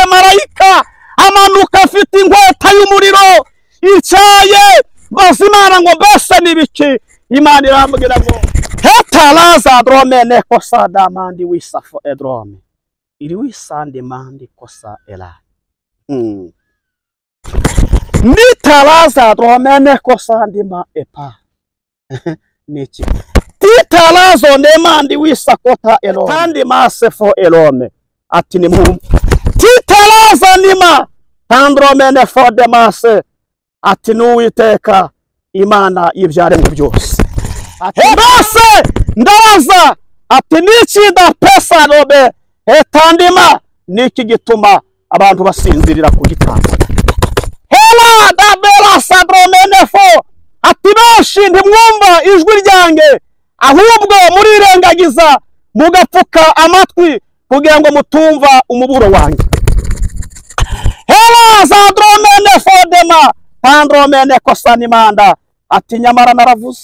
numvise marayika amanuka afite inkota y'umuriro icyaye maze Imana ngo mbese n'ibiki. Imana irambwira ngo hetaraza dromene kosa damandi wisafo edrome iri wisande mandi kosa era nitaraza dromene kosa ndima epa niki titarazo nemandi wisakota elo kandi masefo elome ati ni mu titaraza nima tandromene fode mase ati n'Uwiteka Imana y'ibyaremwe byose. Mbese ndabaza ati niki ndapesa robe etandima niki gituma abantu basinzirira ku gitanda. Hela dabera sadromenefo ati benshi ntimwumva ijwi ryanjye ahubwo murirengagiza mugapfuka amatwi kugira ngo mutumva umuburo wanjye. Hela sadromenefo dema tandromene kosanimanda ati nyamara naravuze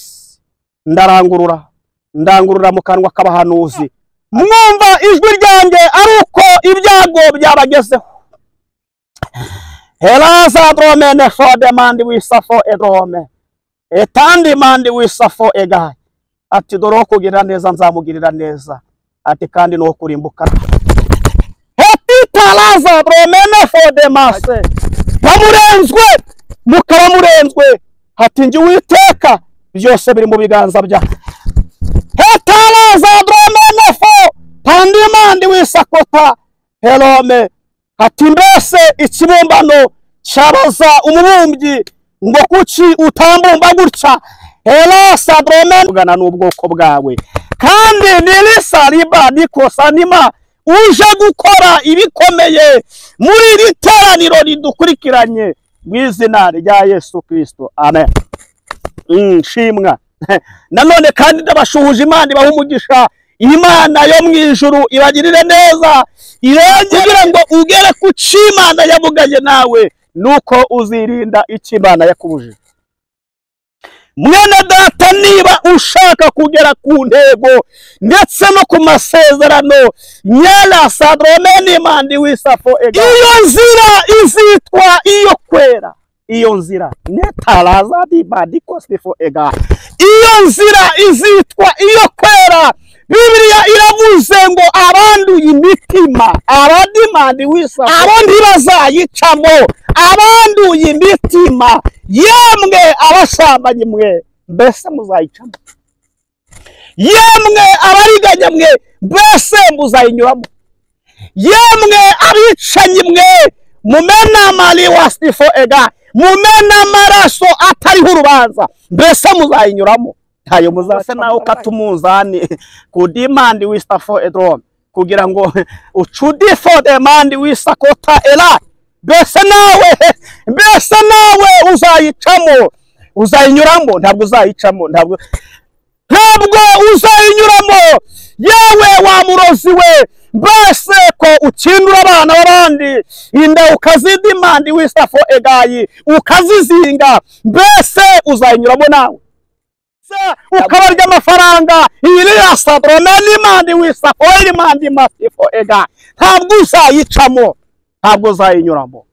ndangurura mu kanwa k'abahanuzi mwumva ijwi ryanjye ari uko ibyago byabagezeho. Helaza dromene fode mandi wisafo edrome etandi mandi wisafo egaye ati dore kugirira neza nzamugirira neza ati kandi no kurimbuka. Hetitalaza dromene fode mase bamurenzwe mukaba murenzwe hati ngi Uwiteka byose biri mu biganza bya. Hetalaza dromene fo pandimandi wisakota helome hati mbese ikibumbano cyabaza umubumbyi ngo kuki utambumba gutya. Helasa dromene ugana n'ubwoko bwawe kandi nilisa riba nikosa nima uje gukora ibikomeye muri iri teraniro ridukurikiranye mw'izina rya Yesu Kristo amen. Shimwa nanone kandi ndabashuhuje Imana ibaha umugisha. Imana yo mu ijuru ibagirire neza kugira ngo ugere ku cy'Imana yavuganye nawe nuko uzirinda icyo Imana yakubujije. Mwene data niba ushaka kugera ku ntego ndetse no ku masezerano nyala sadromeni mandi wisafo ega iyo nzira izitwa iyo kwera. Iyo nzira netaraza di badiko sifo ega iyo nzira izitwa iyo kwera. Bibiliya iravuze ngo abanduye imitima abadimandi wisafo abo ntibazayicamo. Abanduye imitima yemwe abashambanye mwe mbese muzayicamo. Yemwe abariganya mwe mbese muzayinyuramo. Yemwe abicanyi mwe mumena mali wasifo ega mumena amaraso atariho urubanza mbese muzayinyuramo. Ntayo muzase nawe ukatumuzani kudimandi wisafo edrome kugira ngo ucudifo demandi wisakota era mbese nawe uzayicamo uzayinyuramo. Ntabwo uzayicamo ntabwo uzayinyuramo. Yewe wa murozi we mbese ko ukindura abana b'abandi inda ukazidimandi wisafo egayi ukazizinga mbese uzayinyuramo nawe ukabarya amafaranga iriya sadromeni mandi wisafo mandi masifo ega ntabwo uzayicamo ntabwo uzayinyuramo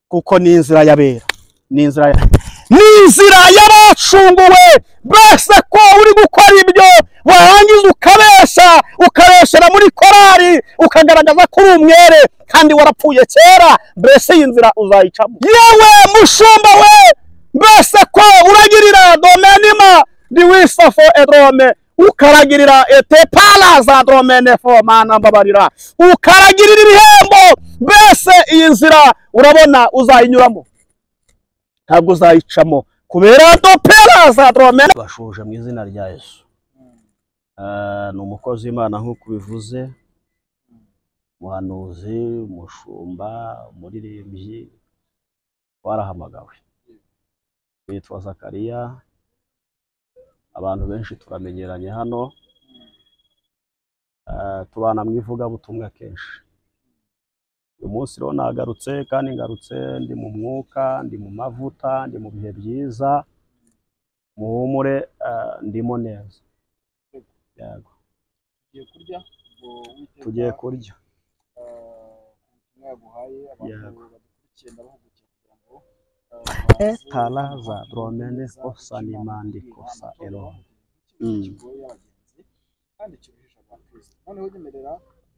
kuko ni inzira yabera ni inzira y'abacunguwe. Mbese ko uri gukora ibyo warangiza ukabeshera muri korari ukagaragaza ko uri umwere kandi warapfuye kera mbese iyi nzira uzayicamo. Yewe mushumba we mbese ko uragirira domenima diwisafo edrome ukaragirira etepalaza dromene fo mana mbabarira ukaragirira ibihembo mbese iyi nzira urabona uzayinyuramo ntabwo uzayicamo kubera dopelaza dromene. Bashuje mu izina rya Yesu. Ni umukozi w'Imana nk'uko bivuze muhanuzi umushumba umuririmbyi warahamagawe yitwa Zakariya. Abantu benshi turamenyeranye hano tubana mu ivugabutumwa kenshi. Uyu munsi rero nagarutse kandi ngarutse ndi mu mwuka ndi mu mavuta ndi mu bihe byiza muhumure ndimo neza. Yego tugiye kurya yaguhaye abantu badukurikiye ndabahugukiye kugira ngo etalaza dromene kosa nimandi kosa ero kigoye abagenzi kandi kiruhisha ba Kristo. Noneho nyemerera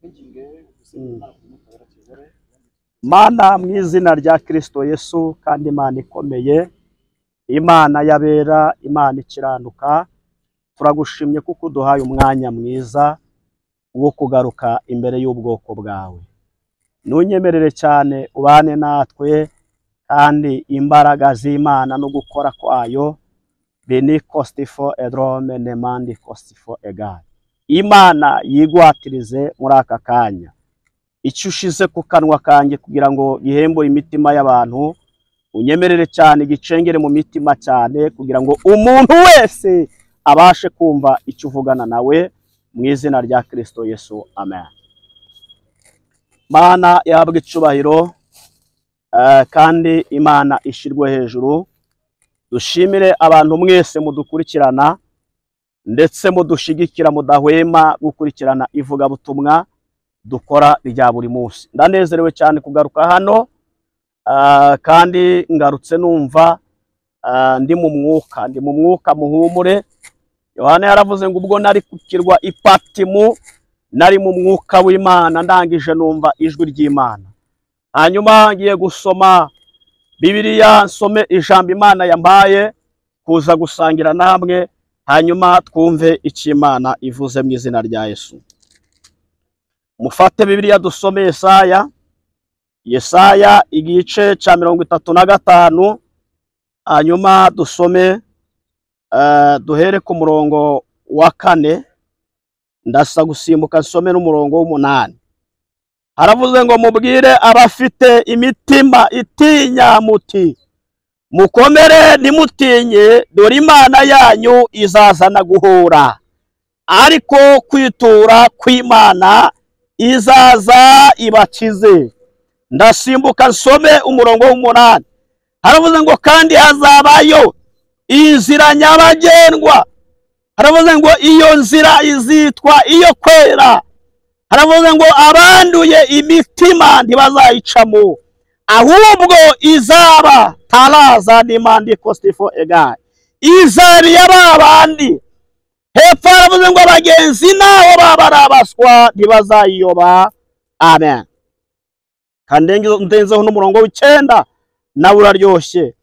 nginge gusenga Imana kuyobore Mana mu izina rya Kristo Yesu, kandi Imana ikomeye, Imana yabera, Imana ikiranuka, turagushimye kuko uduhaye umwanya mwiza wo kugaruka imbere y'ubwoko bwawe. Nunyemerere cyane ubane natwe, kandi imbaraga z'Imana no gukora kwayo beni kostifo edrome nemandi kostifo egal. Imana yigwatirize muri aka kanya icyo ushize ku kanwa kanjye kugira ngo gihembure imitima y'abantu, unyemerere cyane gicengere mu mitima cyane kugira ngo umuntu wese abashe kumva icyo uvugana nawe mu izina rya Kristo Yesu, amen. Mana yahabwe icubahiro, kandi Imana ishirwe hejuru. Dushimire abantu mwese mudukurikirana ndetse mudushigikira mudahwema gukurikirana ivugabutumwa dukora rya buri munsi. Ndanezerewe cyane kugaruka hano, kandi ngarutse numva ndi mu mwuka muhumure. Yohana yaravuze ngo ubwo nari kukirwa Ipatimu nari mu mwuka w'Imana, ndangije numva ijwi ry'Imana. Hanyuma ngiye gusoma Bibiliya, nsome ijambo Imana yampaye kuza gusangira namwe, hanyuma twumve icyo Imana ivuze mu izina rya Yesu. Mufate Bibiliya dusome Yesaya igice cya 35, hanyuma dusome duhere ku murongo wa 4, ndasa gusimbuka nsome n'umurongo w'8. Haravuze ngo mubwire abafite imitima itinya muti, mukomere ntimutinye, dore Imana yanyu izazana guhura, ariko kwitura kw'Imana izaza ibakize. Ndasimbuka nsome umurongo w'8. Haravuze ngo kandi hazabayo inzira nyabagendwa. Haravuze ngo iyo nzira izitwa iyo kwera. Haravuze ngo abanduye imitima ntibazayicamo, ahubwo izaba talaza nimandi kostifo egal, izari y'ababandi. Hepfo haravuze ngo abagenzi naho babarabaswa ntibazayiyoba, amen. Kandi ndenzeho n'umurongo w'9 nawe uraryoshye.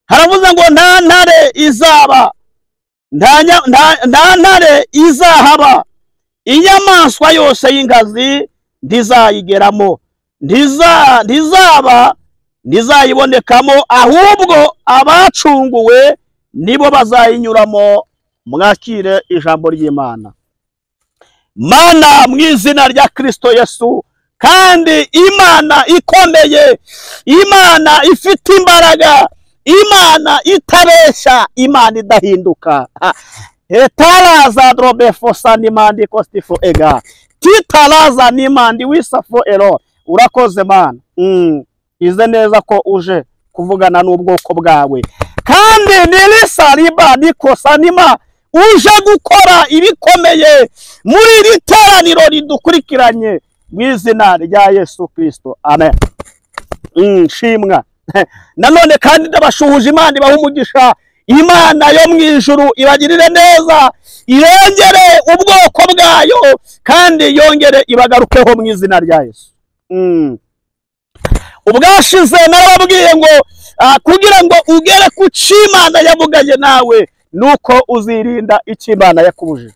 Haravuze ngo nta ntare izaba, nta ntare izahaba, inyamaswa yose y'ingazi ntizayigeramo, ntizayibonekamo, ahubwo abacunguwe nibo bazayinyuramo. Mwakire ijambo ry'Imana. Mana mu izina rya Kristo Yesu, kandi Imana ikomeye, Imana ifite imbaraga, Imana itabesha, Imana idahinduka. Etalaza drobe fosa nimandi kostifo ega, titalaza nimandi wisafo ero. Urakoze Mana, ize neza ko uje kuvugana n'ubwoko bwawe, kandi nirisa riba nikosa nima uje gukora ibikomeye muri iri teraniro ridukurikiranye mu izina rya Yesu Kristo, amen. Shimwa nanone kandi ndabashuhuje, Imana ibaha umugisha, Imana yo mu ijuru ibagirire neza, irengere ubwoko bwayo, kandi yongere ibagarukeho mu izina rya Yesu. Ubwashize narababwiye ngo kugira ngo ugere ku cy'Imana yavuganye nawe, nuko uzirinda icyo Imana yakubujije.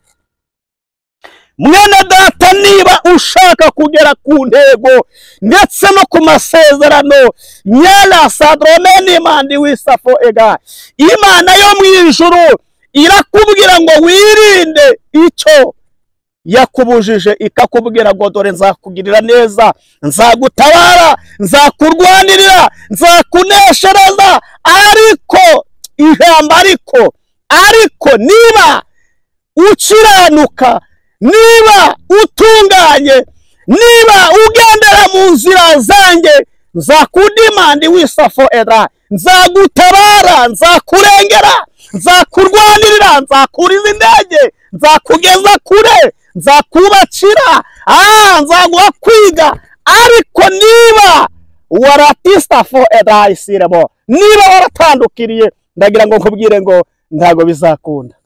Mwene data, niba ushaka kugera ku ntego ndetse no ku masezerano, nyala sadromeni mandi wisafo ega, Imana yo mu ijuru irakubwira ngo wirinde icyo yakubujije, ikakubwira ngo dore nzakugirira neza, nzagutabara, nzakurwanirira, nzakuneshereza. Ariko ijambo ariko niba ukiranuka, niba utunganye, niba ugendera mu nzira zanjye, nzakudimandi wisafo edra, nzagutabara, nzakurengera, nzakurwanirira, nzakuriza indege, nzakugeza kure, nzakubakira, nzaguha kwiga. Ariko niba waratista fo edai sirebo niba waratandukiriye ndagira ngo nkubwire ngo ntago bizakunda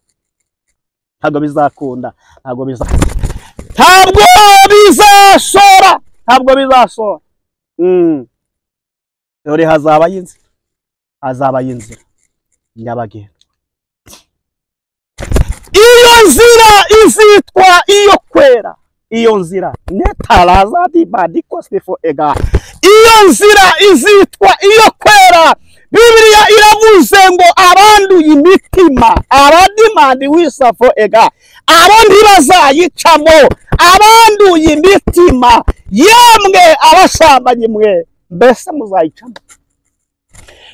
ntago bizakunda ntago bizashora ntabwo bizashora dore hazaba y'inzira nyabagendwa iyo nzira izitwa iyo kwera iyo nzira netaraza di badiko sifo ega iyo nzira izitwa iyo kwera Biblia iravuze ngo abanduye imitima abadimandi wisafo ega abo ntibazayicamo abanduye imitima yemwe abashambanye mwe mbese muzayicamo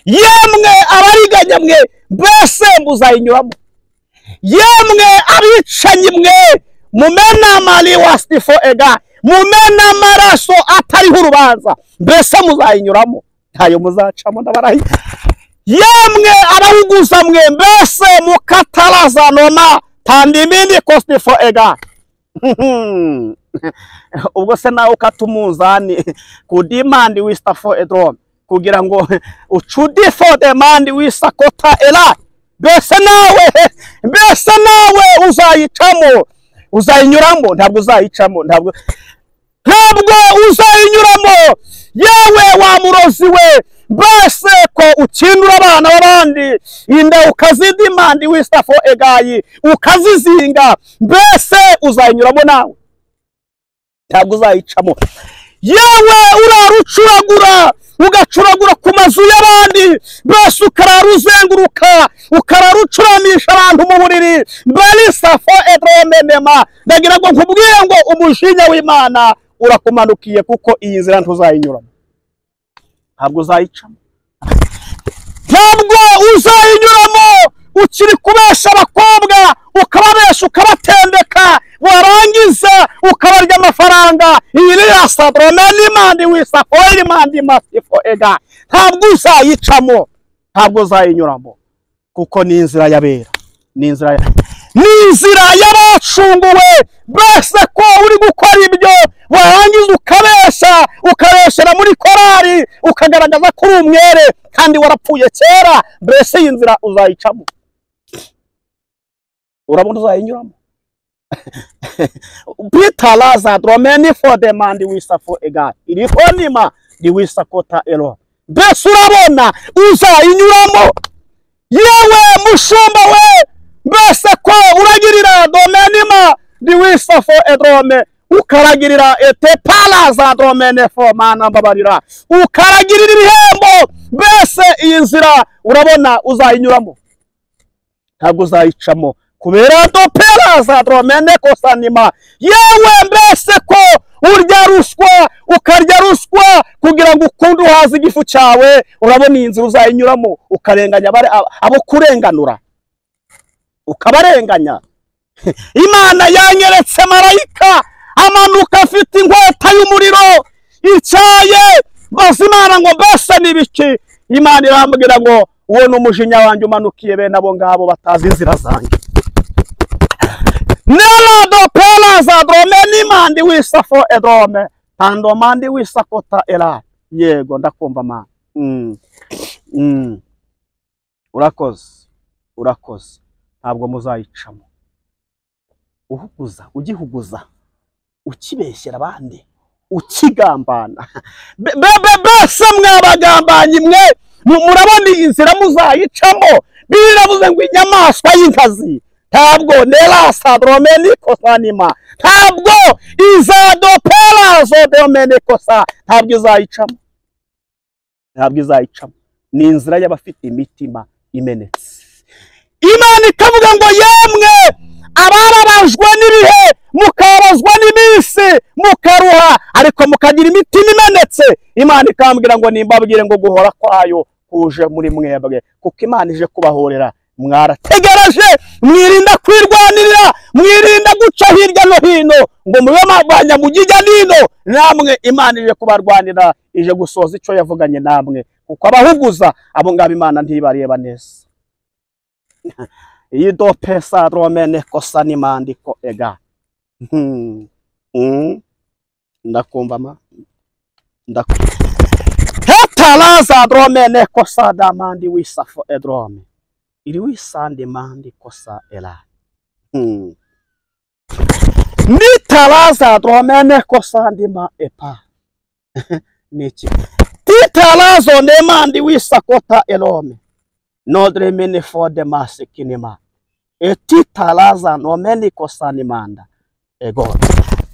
yemwe abariganya mwe mbese muzayinyuramo yemwe abicanyi mwe mumena mali wastifo ega mumena amaraso atariho urubanza mbese muzayinyuramo ntayo muzacamo ndabarahi yemwe abahuguza mwe mbese mukataraza noma tandimini kostifo ega ubwo se nawe ukatumuzani kudimandi wistafo edrom kugira ngo ucudifo demandi wisakota ela mbese nawe uzayicamo uzayinyuramo ntabwo uzayicamo ntabwo uzayinyuramo yewe wa murozi we mbese ko ukindura abana b'abandi inda ukazidimandi wistafo egayi ukazizinga mbese uzayinyuramo nawe ntabwo uzayicamo yewe urarucuragura ugacuragura ku mazu y'abandi mbese ukararuzenguruka ukararucuramisha abantu mu buriri mbali safo edromenema ndagira ngo nkubwire ngo umujinya w'Imana urakumanukiye kuko iyi nzira ntuzayinyuramo ntabwo uzayicamo ntabwo uzayinyuramo ukiri kubesha abakobwa ukababesha ukabatendeka warangiza ukabarya amafaranga iyi ni ya sadromeni mandi wisafo mandi masifo ega ntabwo uzayicamo ntabwo uzayinyuramo kuko ni inzira yabera ni inzira y'abacunguwe mbese ko uri gukora ibyo warangiza ukabeshera muri korari ukagaragaza ko uri umwere kandi warapfuye kera mbese iyi nzira uzayicamo urabona uzayinyuramo bitalaza dromeni for the man wisafo ega irifonima di wisakota elo mbese urabona uzayinyuramo yewe mushumba we mbese ko uragirira domenima di wisafo edrome ukaragirira ete palaza dromene fo mana mbabarira ukaragirira ibihembo mbese iyi nzira urabona uzayinyuramo ntabwo uzayicamo kubera doperaza dromene kosanima yewe mbese ko urya ruswa ukarya ruswa kugira ngo ukunde uhaze igifu cyawe urabona iyi nzira uzayinyuramo ukarenganya abo kurenganura ukabarenganya Imana yanyeretse marayika amanuka afite inkota y'umuriro icyaye bose Imana ngo mbese nibiki Imana irambwira ngo uwo n'umujinya wanjye umanukiye bene abo ngabo batazi inzira zanjye Nelado pelaza dromeni mandi wisafo edrome tando mandi wisakota ela yego ndakumva ma urakoze ntabwo muzayicamo ugihuguza ukibeshyera abandi ukigambana bese mwabagambanyi mwe murabona iyi nzira muzayicamo biravuze ngo inyamaswa y'inkazi ntabwo nerasa dromeni kosanima ntabwo izadopelazo dromeni kosa ntabwo izayicamo ni inzira y'abafite imitima imenetse Imana ikavuga ngo yemwe abarabajwe n'ibihe mukabazwa n'iminsi mukaruha ariko mukagira imitima imenetse Imana ikambwira ngo nimbabwire ngo guhora kwayo kuje muri mwebwe kuko Imana ije kubahorera mwarategereje mwirinda kwirwanirira mwirinda guca hirya no hino ngo mube mabanya mujijya nino namwe Imana ije kubarwanira ije gusoza ico yavuganye namwe kuko abahuguza abo ngabo Imana ntibareba neza iyi dopesa dromene kosanima ndiko ega ndakumva ma Titalaza dromene kosa damandi wisafo edrome. Ili wisande mandi kosa ela. Nitalaza dromene kosa ndima epa. Nichi. Titalazo nemandi wisakota elome. Nodre mene for de masi kinema. Titalaza no meni kosa nimanda. Ego.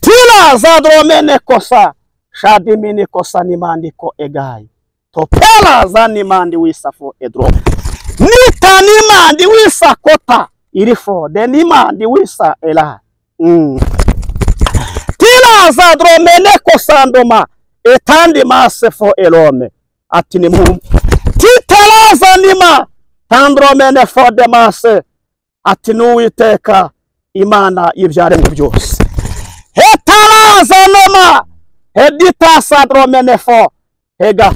Tilaza dromene kosa. Shadi mini kosa nimandi ko egai. Topela za nimandi wisafo edrome. Nita nimandi wisakota. Irifo de nimandi wisa ela. Tilaza dromene kosa ndoma. Etandi masefo elome. Atini mumu. Titalaza nima. Tandromene fo de mase. Atinu iteka imana ibyaremwe byose. Hetalaza noma. Hedita sadromene fo. Hega.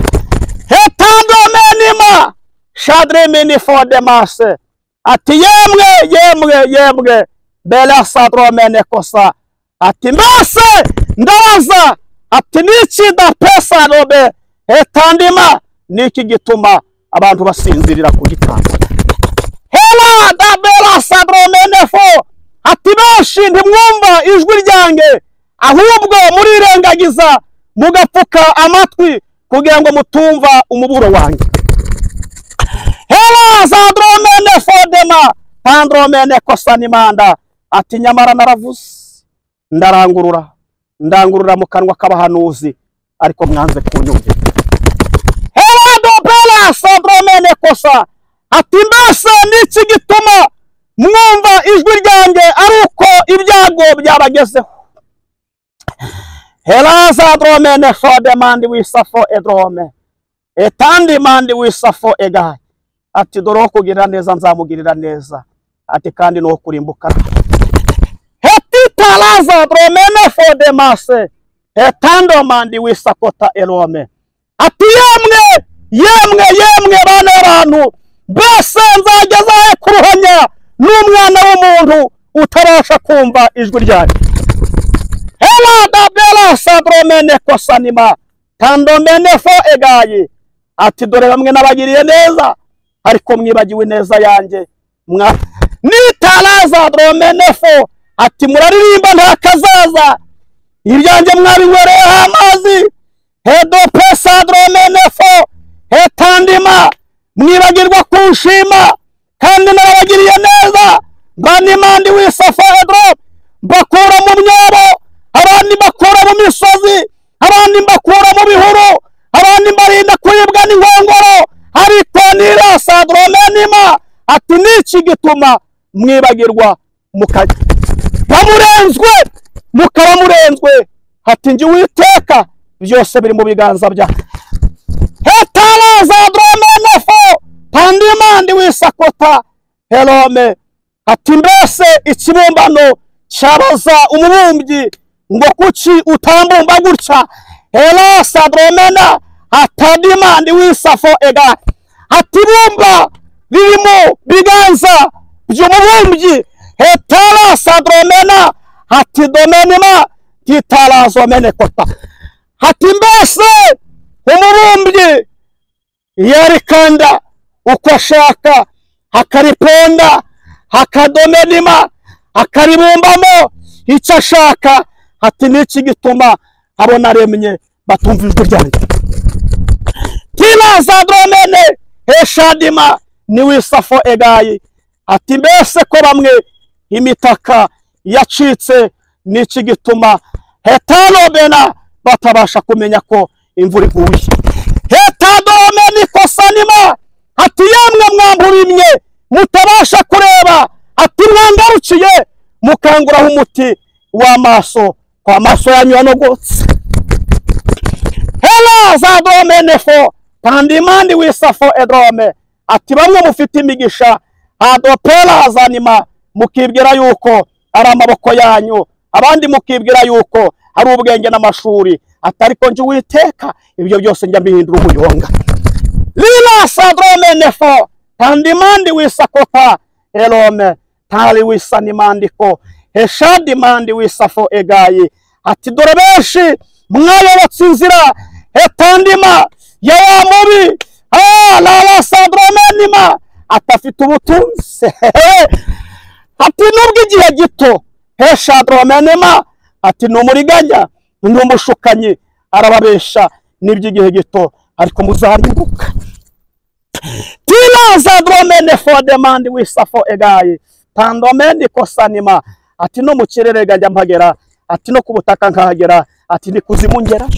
Hetandomenima. Shadre mini fo de mase. Ati yemwe. Bela sadromene kosa. Ati mase. Ndaza. Ati nichi da pesa robe. Hetandima. Niki gituma abantu basinzirira ku gitanda. Hela da bela sadromene fo. Ati benshi ntimwumva ijwi ryange. Ahubwo murirengagiza mugapfuka amatwi kugira ngo mutumva umuburo wanjye. Hela sadromene fo dema. Tandromene kosa nimanda. Ati nyamara naravuze. Ndangurura mu kanwa k'abahanuzi ariko mwanze kunyumvira. Hela do bela sadromene kosa. Ati mbese niki gituma mwumva ijwi ryanjye ari uko ibyago byabagezeho. Hela sadromene fo demandi wisafo edrome. Etandi mandi wisafo egai. Ati dore kugirira neza nzamugirira neza. Ati kandi no kurimbuka. Hetitalaza dromene fo demase. Etando mandi wisakota elome. Ati yemwe bana abantu. Bese nzageza kuruhanya n'umwana w'umuntu utarasha kumva ijwi ryanjye. Hela da bela sadromene kosa nima. Tandomene fo egayi. Ati dore bamwe nabagiriye neza ariko mwibagiwe neza yanjye. Nitalaza dromene fo. Ati muraririmba nta kazaza. Ibyanjye mwabinwereye amazi. Hedo pesa dromene fo. Hetandima. Mwibagirwa kunshima kandi narabagiriye neza. Banimandi wisafo edro. Bakura mu myobo. Abandi bakura mu misozi. Abandi bakura mu bihuru. Abandi barinda kuribwa n'inkongoro. Ariko nirasa dromenima. Ati niki gituma mwibagirwa mukajya. Mukaba murenzwe. Ati nji Uwiteka byose biri mu biganza bya. Hetalaza dromene fo. Tandimandi wisakota elome. Ati mbese ikibumbano cyabaza umubumbyi ngo kuki utambumba gutya. Hela sadromena. Atandimandi wisafo ega. Ati bumba birimo biganza by'umubumbyi. Hetala sadromena. Ati domenima. Titalazo mene kota. Ati mbese umubumbyi yarikanda uko ashaka akariponda akadomenima akaribumbamo icyo ashaka. Ati niki gituma abona remye batumva ijwi ryanjye. Tilaza dromene eshadima ni wisafo egayi. Ati mbese ko bamwe imitaka yacitse niki gituma hetalobena batabasha kumenya ko imvura iguye. Hetadomeni kosa nima. Ati yemwe mwamburimye mutabasha kureba. Ati mwangarukiye mukanguraho umuti w'amaso kwa maso yanyu yanogotse. Hela zadomene fo. Tandimandi wisafo edrome. Ati bamwe mufite imigisha. Adopela zanima. Mukibwira yuko ari amaboko yanyu. Abandi mukibwira yuko ari ubwenge n'amashuri. Atariko nje Uwiteka ibyo byose njya mbihindura umuyonga. Lila sadromene fo. Tandimandi wisakota elome. Tali wisanimandi ko. Heshadimandi wisafo egayi. Ati dore benshi mwayobotse inzira. Hetandima ya wa mubi kabiri la sadromenima atafite ubutunzi ati nubwo igihe gito shadromenima ati numuriganya n'umushukanyi arababesha n'iby'igihe gito ariko muzarimbuka tila sadromene for demand wisafo egaye tandomeni kosanima ati no mu kirere gajya mpagera ati no ku butaka nkahagera ati ni kuzimu ngera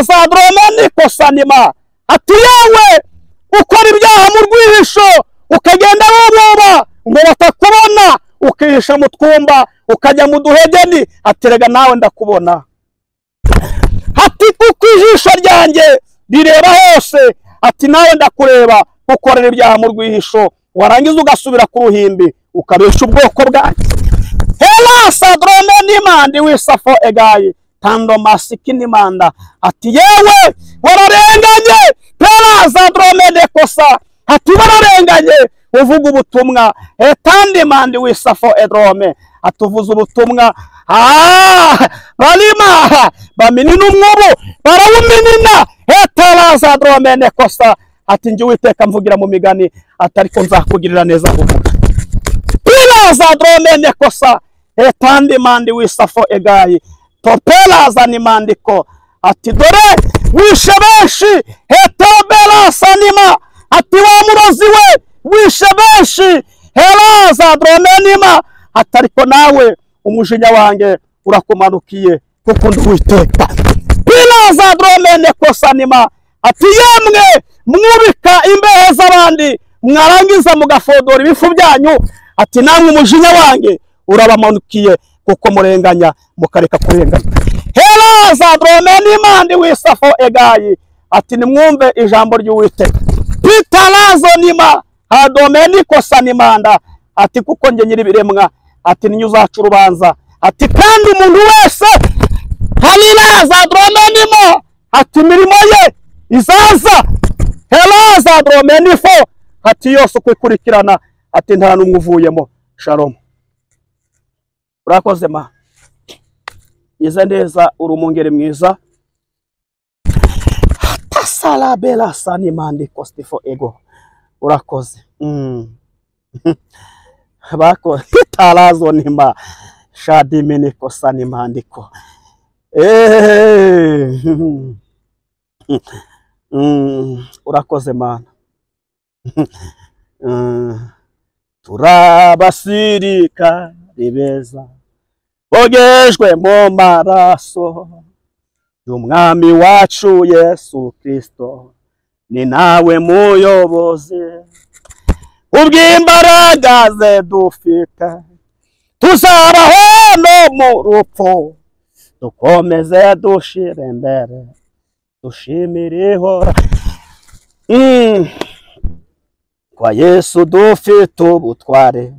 sadromeni kosanima ati yewe ukora ibyaha mu rwihisho ukagenda woboba ngo batakubona ukihisha mu twumba ukajya mu duhegeni aterega nawe ndakubona ati kuko ijisho ryanjye rireba hose ati nawe ndakureba ukorera ibyaha mu rwihisho warangiza ugasubira ku ruhimbi ukabesha ubwoko bwanjye hela sadromenima ndi wisafo egaye tando masikini manda ati yewe wararenganye hela sadromene kosa ati wararenganye uvuga ubutumwa etandi mandi wisafo edrome atuvuza ubutumwa balima baminina umwobo barawuminina etala sadromene kosa ati njye Uwiteka mvugira mu migani atariko nzakugirira neza kuvuga pila sadromene kosa etandi mandi wisafo egayi topela zanimandiko ati dore wishe benshi etobela sanima ati wa murozi we wishe benshi hela sadromenima atariko nawe umujinya wanjye urakumanukiye kuko ndi Uwiteka pila sadromene kosanima ati yemwe mwubika imbehe z'abandi mwarangiza mugafodora ibifu byanyu ati namwe umujinya wanjye urabamanukiye kuko murenganya mukareka kurenganya hela sadromenima ndi wisafo egayi ati nimwumve ijambo ry'Uwiteka pitalazo nima hadomeniko sanimanda ati kuko nge nyiri biremwa ati ninyu uzaca urubanza ati kandi umuntu wese halila sadromenimo ati mirimo ye izaza hela sadromenifo ati yose kwikurikirana ati nta numwe uvuyemo shalom urakoze ma ize neza urumungere mwiza tasala bela sanimandi kostifo ego urakoze bako talazo nima shadimene kosanimandiko urakoze mana turabasirika ribeza bogejwe mu maraso y'umwami wacu Yesu Kristo ni nawe muyobozi ubw'imbaraga ze dufite tuzabaho no mu rupfu dukomeze dushire imbere dushimiriho kwa Yesu dufite ubutware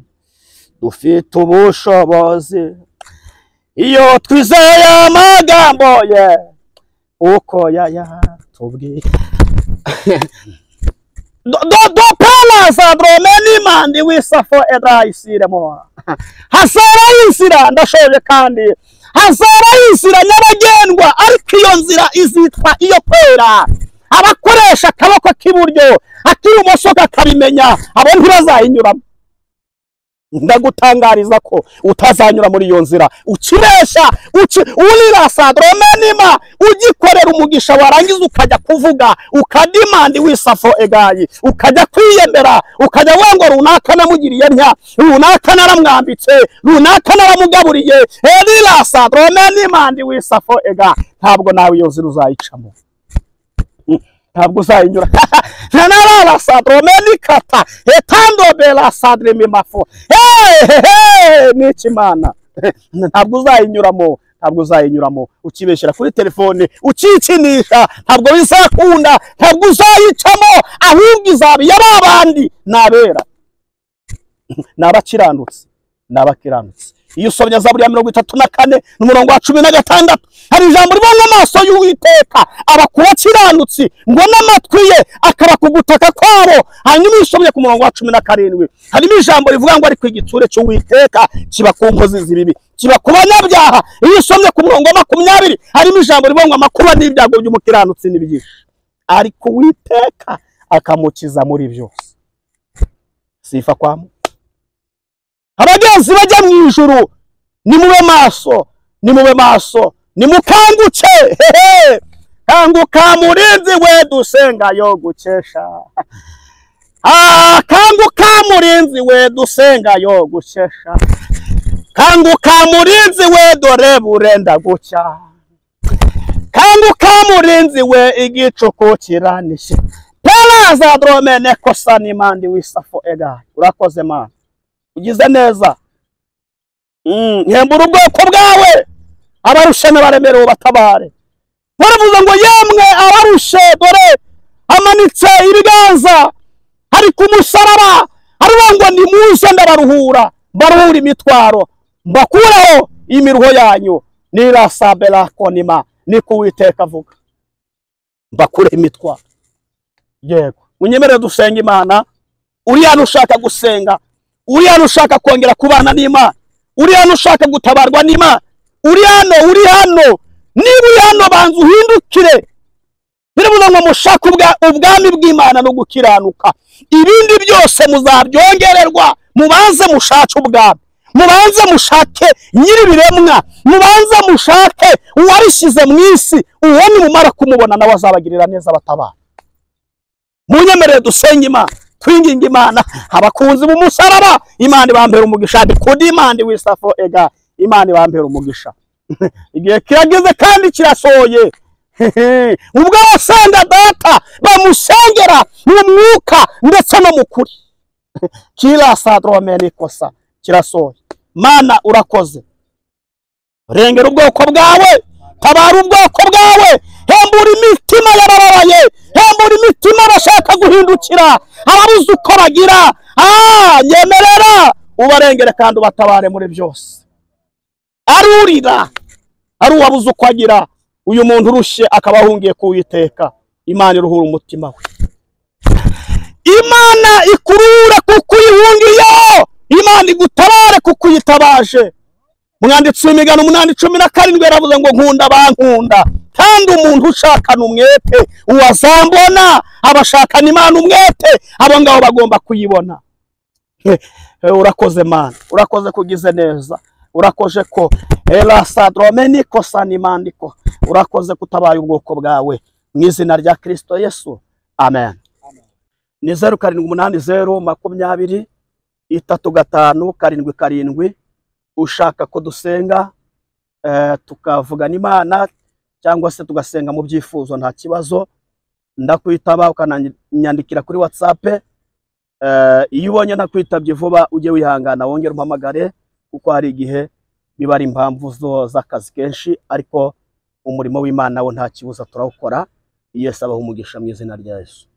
dufite ubushobozi iyo twizeye amagambo ye uko yayatubwiye do pala sadromenima ndi wisafo edaisiremo hasara y'inzira ndashoje kandi hasara y'inzira nyabagendwa ariko iyo nzira izitwa iyo kwera abakoresha akaboko k'iburyo ak'ibumoso kakabimenya abo ntibazayinyuramo ndagutangariza ko utazanyura muri iyo nzira ukibesha urira sadromenima ugikorera umugisha warangiza ukajya kuvuga ukadimandi wisafo egayi ukajya kwiyemera ukajya wango runaka namugiriye ntya runaka naramwambitse runaka naramugaburiye urira sadromenima ndi wisafo ega ntabwo nawe iyo nzira uzayicamo ntabwo uzayinyura nanara sadromenikata etando bela sadremimafo n'ikimana ntabwo uzayinyuramo ukibeshera kuri telefone ukikinisha ntabwo bizakunda ntabwo uzayicamo ahubwo izabi y'abandi nabera nabakiranutse iyo usomye Zaburi ya 34 n'umurongo wa 16 hari ijambo ribona amaso y'Uwiteka abakubakiranutsi ngo n'amatwi ye akaba kugutaka kwabo hanyuma usomye ku murongo wa 17 harimo ijambo rivuga ngo ari ku igitsure cy'Uwiteka kiba ku nkozi z'ibibi kiba ku banyabyaha iyo usomye ku murongo wa 20 harimo ijambo rivuga ngo amakuba n'ibyago by'umukiranutsi n'ibigisha ariko Uwiteka akamukiza muri byose. Sifa kwa Mungu. Abagenzi bajya mu ijuru, nimube maso, nimube maso, nimukanguke. Kanguka murinzi we dusenga yo gukesha. Kanguka murinzi we dusenga yo gukesha. Kanguka murinzi we dore burenda gucya. Kanguka murinzi we igicuku kiranishe. Pelaza dromene kosa n'imandi wisafo ega. Urakoze Mana. Ugize neza. Hembura ubwoko bwawe. Abarusheme baremerewe batabare. Baravuze ngo yemwe abarushe dore amanitse ibiganza hari ku musaraba, aravuga ngo nimuze ndabaruhura, baruhura imitwaro, mbakuraho imiruho yanyu. Nirasabela konima, niko Uwiteka avuga. Mbakure imitwaro. Yego, munyemere dusenga Imana. Uri hano ushaka gusenga, uri hano ushaka kongera kubana n'Imana, uri hano ushaka gutabarwa n'Imana, uri hano niba uri hano banza uhindukire. Biravuga ngo mushaka ubwami bw'Imana no gukiranuka, ibindi byose muzabyongererwa. Mubanze mushake ubwami, mubanze mushake nyiribiremwa, mubanze mushake uwarishyize mu isi. Uwo nimumara kumubona nawe azabagirira neza batabara. Munyemerere dusenge Imana, twinginga Imana. Abakunzi b'umusaraba, Imana ibambere umugisha. Kudi Imana wisafo ega, Imana ibambere umugisha. Igihe kirageze kandi kirasohoye. Ubwo abasenga Data bamusengera mu mwuka ndetse no mu kuri. Kirasadromene kosa kirasohoye. Mana urakoze. Rengera ubwoko bwawe, tabara ubwoko bwawe, hembura imitima y'abababaye, hembura imitima bashaka guhindukira, ababuze uko bagira. Nyemerera ubarengere kandi ubatabare muri byose. Arurira, ari uwabuze uko agira, uyu muntu urushe akaba ahungiye ku Uwiteka. Imana iruhura umutima we. Imana ikurura kuko uyihungiyeho, Imana igutabare kuko uyitabaje. Umwanditsi w'Imigani 8:17 yaravuze ngo nkunda bankunda, kandi umuntu ushakana umwete uwazambona. Abashakana Imana umwete, abo ngabo bagomba kuyibona. Urakoze Mana, urakoze kugize neza, urakoze ko elasadromeni kosa n'imandiko, urakoze kutabaye ubwoko bwawe mu izina rya Kristo Yesu, amen. Ni 0780203577. Ushaka ko dusenga tukavugana Imana cyangwa se tugasenga mu byifuzo, nta kibazo, ndakwitaba ukananyandikira kuri WhatsApp. Iyo ubonye nakwitabye vuba ujye wihangana wongere umpamagare, kuko hari igihe biba ari impamvu z'akazi kenshi, ariko umurimo w'Imana wo nta kibuza turawukora. Yesu abaho umugisha mu izina rya Yesu.